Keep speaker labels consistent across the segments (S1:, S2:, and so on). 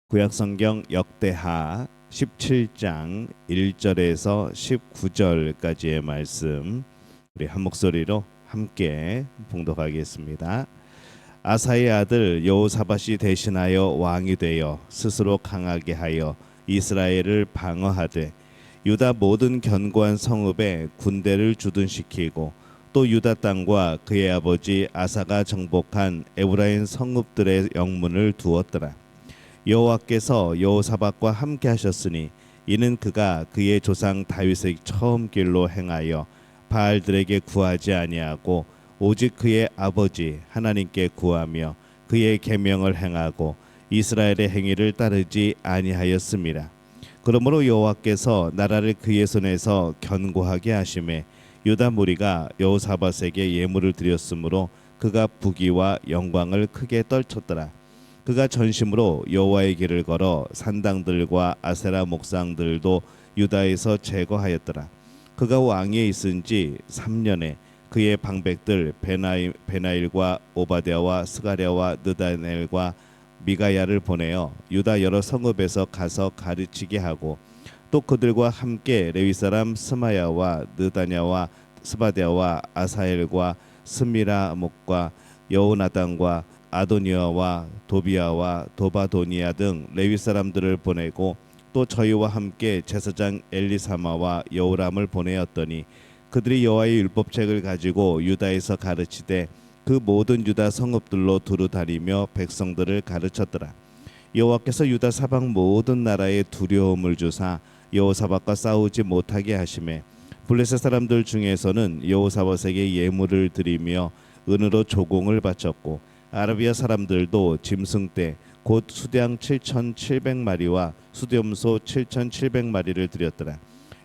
S1: 구약성경 역대하 17장 1절에서 19절까지의 말씀 우리 한 목소리로 함께 봉독하겠습니다. 아사의 아들 여호사밧이 대신하여 왕이 되어 스스로 강하게 하여 이스라엘을 방어하되 유다 모든 견고한 성읍에 군대를 주둔시키고 또 유다 땅과 그의 아버지 아사가 정복한 에브라임 성읍들의 영문을 두었더라. 여호와께서 여호사밧과 함께 하셨으니 이는 그가 그의 조상 다윗의 처음 길로 행하여 바알들에게 구하지 아니하고 오직 그의 아버지 하나님께 구하며 그의 계명을 행하고 이스라엘의 행위를 따르지 아니하였습니다. 그러므로 여호와께서 나라를 그의 손에서 견고하게 하심에 유다 무리가 여호사밧에게 예물을 드렸으므로 그가 부귀와 영광을 크게 떨쳤더라. 그가 전심으로 여호와의 길을 걸어 산당들과 아세라 목상들도 유다에서 제거하였더라. 그가 왕위에 있은 지 3년에 그의 방백들 베나일과 오바댜와 스가랴와 느다넬과 미가야를 보내어 유다 여러 성읍에서 가서 가르치게 하고 또 그들과 함께 레위 사람 스마야와 느다냐와 스바랴와 아사엘과 스미라목과 여호나단과 아도니아와 도비아와 도바도니아 등 레위 사람들을 보내고 또 저희와 함께 제사장 엘리사마와 여호람을 보내었더니 그들이 여호와의 율법책을 가지고 유다에서 가르치되 그 모든 유다 성읍들로 두루 다니며 백성들을 가르쳤더라. 여호와께서 유다 사방 모든 나라에 두려움을 주사 여호사밧과 싸우지 못하게 하시매 블레셋 사람들 중에서는 여호사밧에게 예물을 드리며 은으로 조공을 바쳤고 아라비아 사람들도 짐승떼 곧 수량 7,700마리와 수렴소 7,700마리를 드렸더라.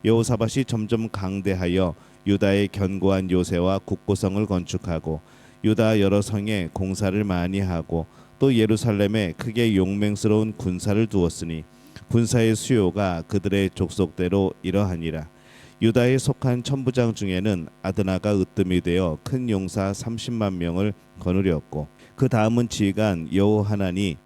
S1: 여호사밧이 점점 강대하여 유다의 견고한 요새와 국고성을 건축하고 유다 여러 성에 공사를 많이 하고 또 예루살렘에 크게 용맹스러운 군사를 두었으니 군사의 수요가 그들의 족속대로 이러하니라. 유다에 속한 천부장 중에는 아드나가 으뜸이 되어 큰 용사 30만 명을 거느렸고 그 다음은 지휘관 여호하나니니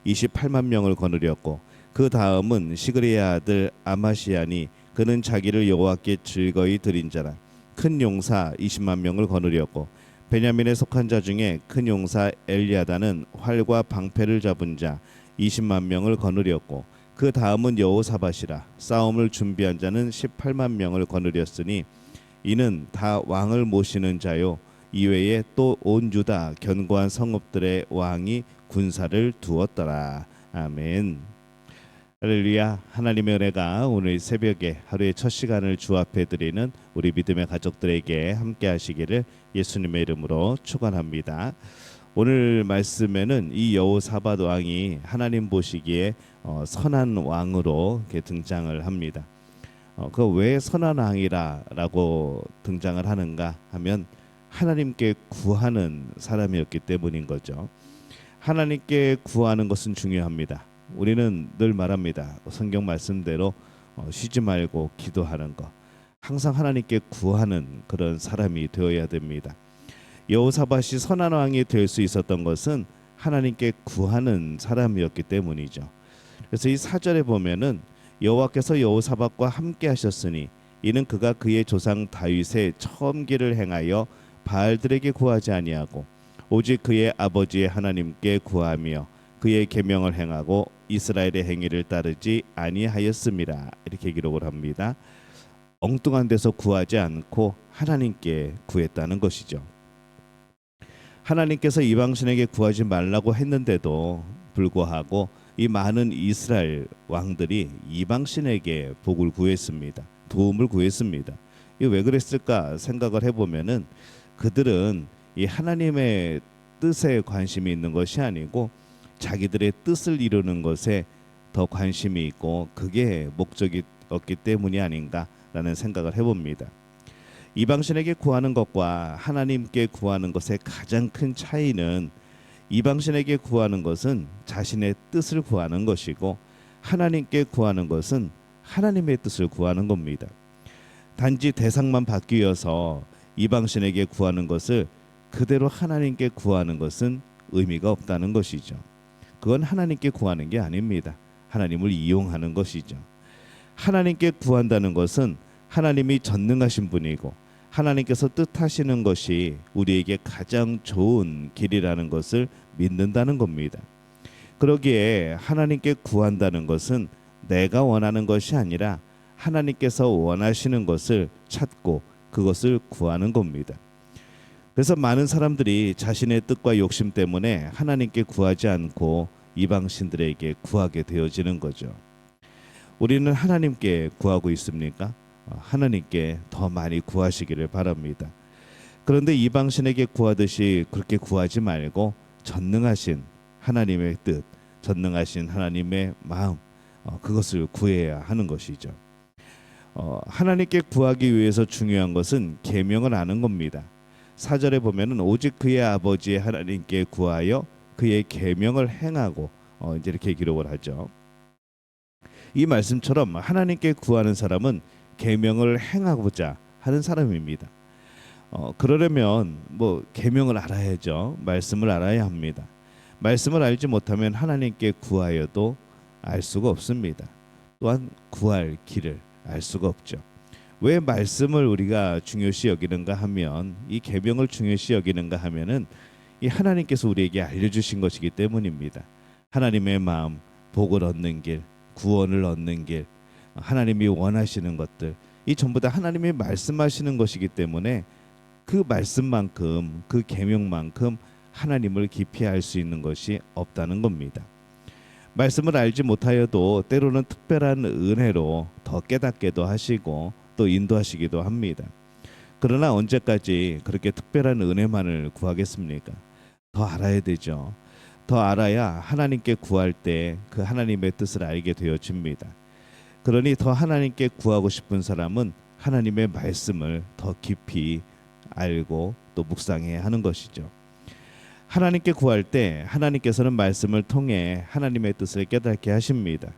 S1: 28만 명을 거느렸고 그 다음은 시그리의 아들 아마시아니 그는 자기를 여호와께 즐거이 드린 자라. 큰 용사 20만 명을 거느렸고 베냐민에 속한 자 중에 큰 용사 엘리아다는 활과 방패를 잡은 자 20만 명을 거느렸고 그 다음은 여호사밧이라. 싸움을 준비한 자는 18만 명을 거느렸으니 이는 다 왕을 모시는 자요 이외에 또 온 유다 견고한 성읍들의 왕이 군사를 두었더라. 아멘. 할렐루야. 하나님의 은혜가 오늘 새벽에 하루의 첫 시간을 주 앞에 드리는 우리 믿음의 가족들에게 함께 하시기를 예수님의 이름으로 축원합니다. 오늘 말씀에는 이 여호사밧 왕이 하나님 보시기에 선한 왕으로 이렇게 등장을 합니다. 그 왜 선한 왕이라고 등장을 하는가 하면 하나님께 구하는 사람이었기 때문인 거죠. 하나님께 구하는 것은 중요합니다. 우리는 늘 말합니다. 성경 말씀대로 쉬지 말고 기도하는 것. 항상 하나님께 구하는 그런 사람이 되어야 됩니다. 여호사밧이 선한 왕이 될 수 있었던 것은 하나님께 구하는 사람이었기 때문이죠. 그래서 이 4절에 보면은 여호와께서 여호사밧과 함께 하셨으니 이는 그가 그의 조상 다윗의 처음 길을 행하여 바알들에게 구하지 아니하고 오직 그의 아버지의 하나님께 구하며 그의 계명을 행하고 이스라엘의 행위를 따르지 아니하였습니다. 이렇게 기록을 합니다. 엉뚱한 데서 구하지 않고 하나님께 구했다는 것이죠. 하나님께서 이방신에게 구하지 말라고 했는데도 불구하고 이 많은 이스라엘 왕들이 이방신에게 복을 구했습니다. 도움을 구했습니다. 이게 왜 그랬을까 생각을 해보면은 그들은 이 하나님의 뜻에 관심이 있는 것이 아니고 자기들의 뜻을 이루는 것에 더 관심이 있고 그게 목적이었기 때문이 아닌가라는 생각을 해봅니다. 이방신에게 구하는 것과 하나님께 구하는 것의 가장 큰 차이는 이방신에게 구하는 것은 자신의 뜻을 구하는 것이고 하나님께 구하는 것은 하나님의 뜻을 구하는 겁니다. 단지 대상만 바뀌어서 이방신에게 구하는 것을 그대로 하나님께 구하는 것은 의미가 없다는 것이죠. 그건 하나님께 구하는 게 아닙니다. 하나님을 이용하는 것이죠. 하나님께 구한다는 것은 하나님이 전능하신 분이고 하나님께서 뜻하시는 것이 우리에게 가장 좋은 길이라는 것을 믿는다는 겁니다. 그러기에 하나님께 구한다는 것은 내가 원하는 것이 아니라 하나님께서 원하시는 것을 찾고 그것을 구하는 겁니다. 그래서 많은 사람들이 자신의 뜻과 욕심 때문에 하나님께 구하지 않고 이방신들에게 구하게 되어지는 거죠. 우리는 하나님께 구하고 있습니까? 하나님께 더 많이 구하시기를 바랍니다. 그런데 이방신에게 구하듯이 그렇게 구하지 말고 전능하신 하나님의 뜻, 전능하신 하나님의 마음, 그것을 구해야 하는 것이죠. 하나님께 구하기 위해서 중요한 것은 계명을 아는 겁니다. 4절에 보면은 오직 그의 아버지의 하나님께 구하여 그의 계명을 행하고 이제 이렇게 기록을 하죠. 이 말씀처럼 하나님께 구하는 사람은 계명을 행하고자 하는 사람입니다. 그러려면 뭐 계명을 알아야죠. 말씀을 알아야 합니다. 말씀을 알지 못하면 하나님께 구하여도 알 수가 없습니다. 또한 구할 길을 알 수가 없죠. 왜 말씀을 우리가 중요시 여기는가 하면, 이 계명을 중요시 여기는가 하면은 이 하나님께서 우리에게 알려주신 것이기 때문입니다. 하나님의 마음, 복을 얻는 길, 구원을 얻는 길, 하나님이 원하시는 것들, 이 전부 다 하나님이 말씀하시는 것이기 때문에 그 말씀만큼, 그 계명만큼 하나님을 깊이 알 수 있는 것이 없다는 겁니다. 말씀을 알지 못하여도 때로는 특별한 은혜로 더 깨닫게도 하시고 또 인도하시기도 합니다. 그러나 언제까지 그렇게 특별한 은혜만을 구하겠습니까? 더 알아야 되죠. 더 알아야 하나님께 구할 때 그 하나님의 뜻을 알게 되어집니다. 그러니 더 하나님께 구하고 싶은 사람은 하나님의 말씀을 더 깊이 알고 또 묵상해야 하는 것이죠. 하나님께 구할 때 하나님께서는 말씀을 통해 하나님의 뜻을 깨닫게 하십니다.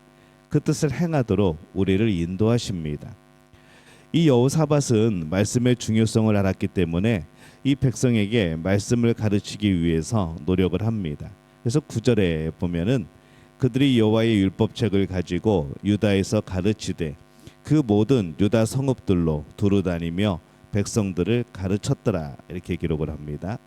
S1: 그 뜻을 행하도록 우리를 인도하십니다. 이 여호사밧은 말씀의 중요성을 알았기 때문에 이 백성에게 말씀을 가르치기 위해서 노력을 합니다. 그래서 9절에 보면은 그들이 여호와의 율법책을 가지고 유다에서 가르치되 그 모든 유다 성읍들로 두루 다니며 백성들을 가르쳤더라, 이렇게 기록을 합니다.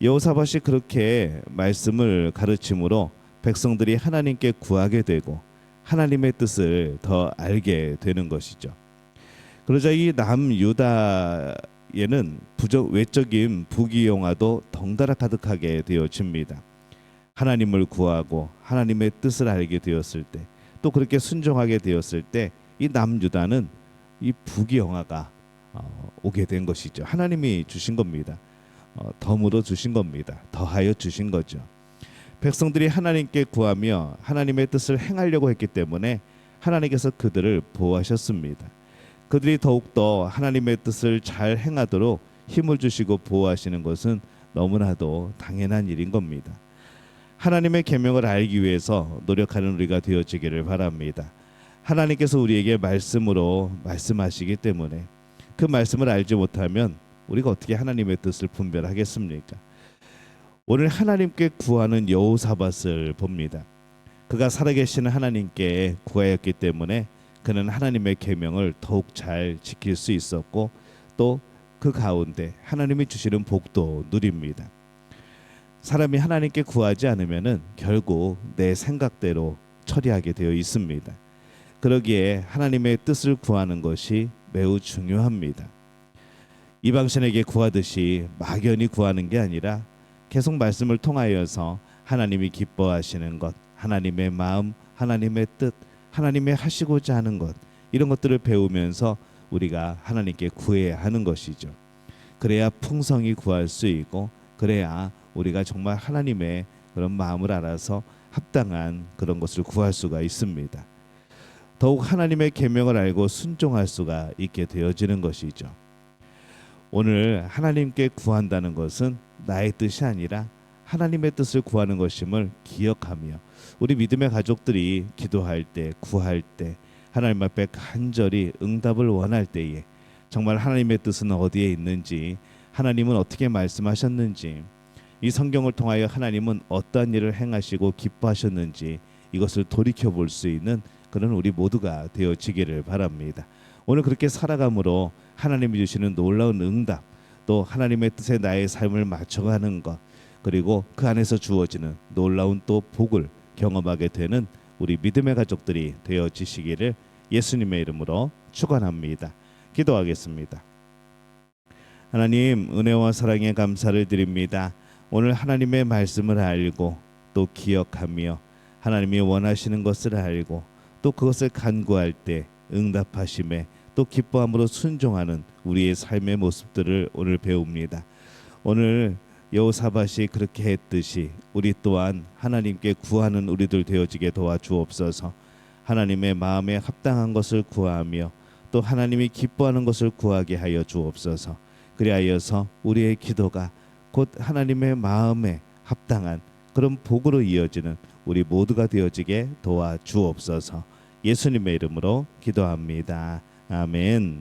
S1: 여호사밧이 그렇게 말씀을 가르침으로 백성들이 하나님께 구하게 되고 하나님의 뜻을 더 알게 되는 것이죠. 그러자 이 남유다에는 외적인 부귀영화도 덩달아 가득하게 되어집니다. 하나님을 구하고 하나님의 뜻을 알게 되었을 때, 또 그렇게 순종하게 되었을 때 이 남유다는 이 부귀영화가 오게 된 것이죠. 하나님이 주신 겁니다. 덤으로 주신 겁니다. 더하여 주신 거죠. 백성들이 하나님께 구하며 하나님의 뜻을 행하려고 했기 때문에 하나님께서 그들을 보호하셨습니다. 그들이 더욱더 하나님의 뜻을 잘 행하도록 힘을 주시고 보호하시는 것은 너무나도 당연한 일인 겁니다. 하나님의 계명을 알기 위해서 노력하는 우리가 되어지기를 바랍니다. 하나님께서 우리에게 말씀으로 말씀하시기 때문에 그 말씀을 알지 못하면 우리가 어떻게 하나님의 뜻을 분별하겠습니까? 오늘 하나님께 구하는 여호사밧을 봅니다. 그가 살아계시는 하나님께 구하였기 때문에 그는 하나님의 계명을 더욱 잘 지킬 수 있었고 또 그 가운데 하나님이 주시는 복도 누립니다. 사람이 하나님께 구하지 않으면은 결국 내 생각대로 처리하게 되어 있습니다. 그러기에 하나님의 뜻을 구하는 것이 매우 중요합니다. 이방신에게 구하듯이 막연히 구하는 게 아니라 계속 말씀을 통하여서 하나님이 기뻐하시는 것, 하나님의 마음, 하나님의 뜻, 하나님의 하시고자 하는 것, 이런 것들을 배우면서 우리가 하나님께 구해야 하는 것이죠. 그래야 풍성히 구할 수 있고, 그래야 우리가 정말 하나님의 그런 마음을 알아서 합당한 그런 것을 구할 수가 있습니다. 더욱 하나님의 계명을 알고 순종할 수가 있게 되어지는 것이죠. 오늘 하나님께 구한다는 것은 나의 뜻이 아니라 하나님의 뜻을 구하는 것임을 기억하며 우리 믿음의 가족들이 기도할 때, 구할 때, 하나님 앞에 간절히 응답을 원할 때에 정말 하나님의 뜻은 어디에 있는지, 하나님은 어떻게 말씀하셨는지, 이 성경을 통하여 하나님은 어떠한 일을 행하시고 기뻐하셨는지 이것을 돌이켜 볼 수 있는 그런 우리 모두가 되어지기를 바랍니다. 오늘 그렇게 살아감으로 하나님이 주시는 놀라운 응답, 또 하나님의 뜻에 나의 삶을 맞춰가는 것, 그리고 그 안에서 주어지는 놀라운 또 복을 경험하게 되는 우리 믿음의 가족들이 되어지시기를 예수님의 이름으로 축원합니다. 기도하겠습니다. 하나님, 은혜와 사랑에 감사를 드립니다. 오늘 하나님의 말씀을 알고 또 기억하며 하나님이 원하시는 것을 알고 또 그것을 간구할 때 응답하심에 또 기뻐함으로 순종하는 우리의 삶의 모습들을 오늘 배웁니다. 오늘 여호사밧이 그렇게 했듯이 우리 또한 하나님께 구하는 우리들 되어지게 도와주옵소서. 하나님의 마음에 합당한 것을 구하며 또 하나님이 기뻐하는 것을 구하게 하여 주옵소서. 그리하여서 우리의 기도가 곧 하나님의 마음에 합당한 그런 복으로 이어지는 우리 모두가 되어지게 도와주옵소서. 예수님의 이름으로 기도합니다. 아멘.